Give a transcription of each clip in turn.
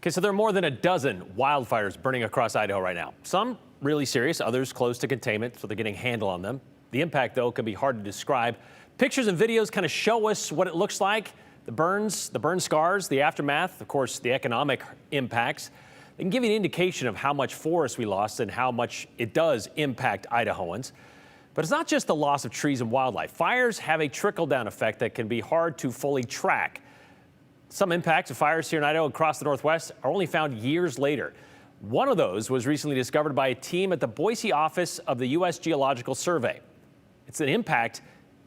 Okay, so there are more than a dozen wildfires burning across Idaho right now. Some really serious, others close to containment, so they're getting a handle on them. The impact, though, can be hard to describe. Pictures and videos kind of show us what it looks like. The burns, the burn scars, the aftermath, of course, the economic impacts. They can give you an indication of how much forest we lost and how much it does impact Idahoans. But it's not just the loss of trees and wildlife. Fires have a trickle-down effect that can be hard to fully track. Some impacts of fires here in Idaho across the Northwest are only found years later. One of those was recently discovered by a team at the Boise office of the U.S. Geological Survey. It's an impact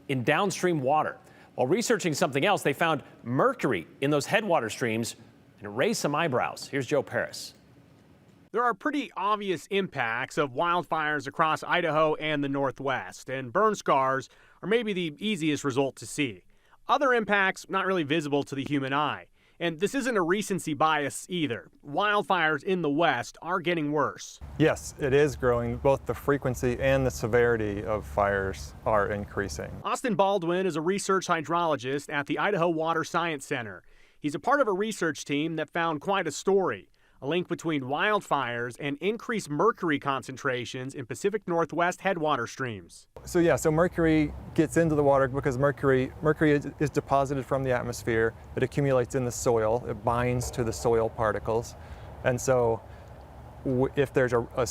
in downstream water. While researching something else, they found mercury in those headwater streams, and it raised some eyebrows. Here's Joe Paris. There are pretty obvious impacts of wildfires across Idaho and the Northwest, and burn scars are maybe the easiest result to see. Other impacts not really visible to the human eye. And this isn't a recency bias either. Wildfires in the West are getting worse. Yes, it is growing. Both the frequency and the severity of fires are increasing. Austin Baldwin is a research hydrologist at the Idaho Water Science Center. He's a part of a research team that found quite a story. A link between wildfires and increased mercury concentrations in Pacific Northwest headwater streams. So mercury gets into the water because mercury is deposited from the atmosphere. It accumulates in the soil. It binds to the soil particles. And so if there's a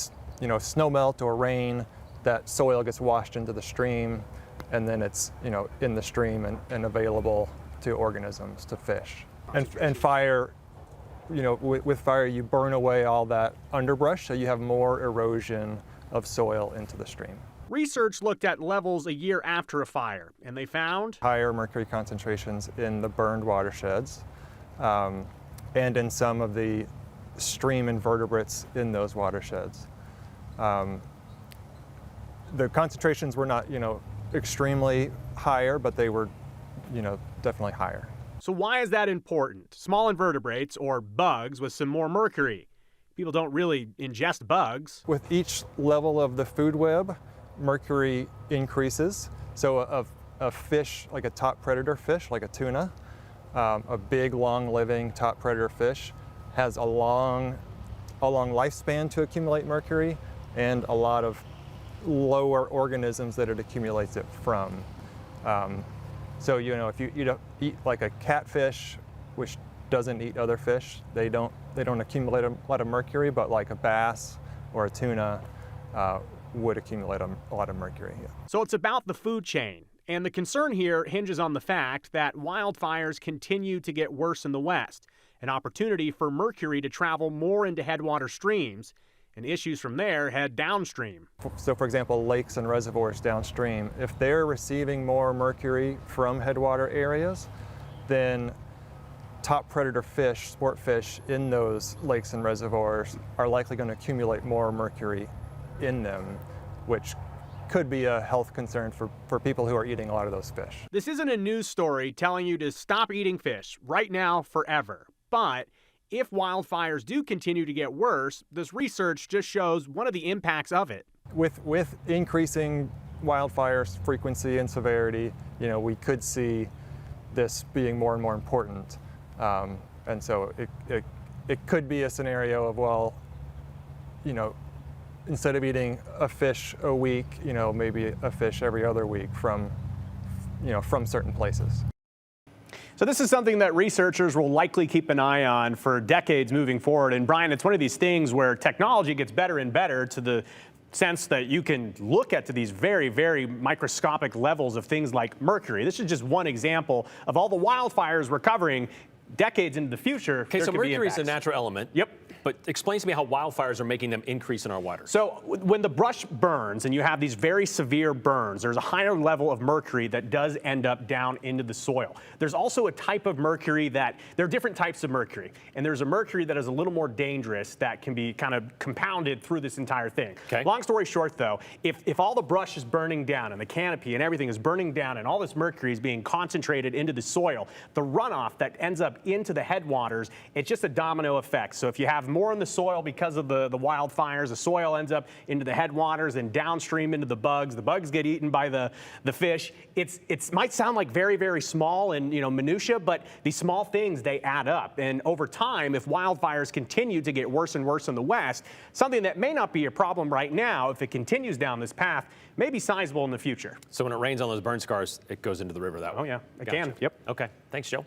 snow melt or rain, that soil gets washed into the stream, and then it's in the stream and available to organisms, to fish. And fire, with fire, you burn away all that underbrush, so you have more erosion of soil into the stream. Research looked at levels a year after a fire, and they found higher mercury concentrations in the burned watersheds and in some of the stream invertebrates in those watersheds. The concentrations were not, extremely higher, but they were, definitely higher. So why is that important? Small invertebrates, or bugs, with some more mercury. People don't really ingest bugs. With each level of the food web, mercury increases. So a fish, like a top predator fish, like a tuna, a big, long-living top predator fish, has a long lifespan to accumulate mercury, and a lot of lower organisms that it accumulates it from. So if you eat like a catfish, which doesn't eat other fish, they don't accumulate a lot of mercury, but like a bass or a tuna would accumulate a lot of mercury. Yeah. So it's about the food chain, and the concern here hinges on the fact that wildfires continue to get worse in the West, an opportunity for mercury to travel more into headwater streams, and issues from there head downstream. So for example, lakes and reservoirs downstream, if they're receiving more mercury from headwater areas, then top predator fish, sport fish in those lakes and reservoirs are likely going to accumulate more mercury in them, which could be a health concern for people who are eating a lot of those fish. This isn't a news story telling you to stop eating fish right now forever, but if wildfires do continue to get worse, this research just shows one of the impacts of it. With increasing wildfires frequency and severity, we could see this being more and more important. And so it could be a scenario of, instead of eating a fish a week, maybe a fish every other week from certain places. So this is something that researchers will likely keep an eye on for decades moving forward. And Brian, it's one of these things where technology gets better and better to the sense that you can look at to these very, very microscopic levels of things like mercury. This is just one example of all the wildfires we're covering decades into the future. Okay, so mercury is a natural element. Yep. But explain to me how wildfires are making them increase in our water. So when the brush burns and you have these very severe burns, there's a higher level of mercury that does end up down into the soil. There's also a type of mercury there are different types of mercury. And there's a mercury that is a little more dangerous that can be kind of compounded through this entire thing. Okay. Long story short, though, if all the brush is burning down and the canopy and everything is burning down and all this mercury is being concentrated into the soil, the runoff that ends up into the headwaters, it's just a domino effect. So if you have more in the soil because of the wildfires. The soil ends up into the headwaters and downstream into the bugs. The bugs get eaten by the fish. It might sound like very, very small and minutia, but these small things, they add up. And over time, if wildfires continue to get worse and worse in the west, something that may not be a problem right now, if it continues down this path, may be sizable in the future. So when it rains on those burn scars, it goes into the river that way? Oh yeah, it Gotcha. can. Yep. Okay, thanks, Joe.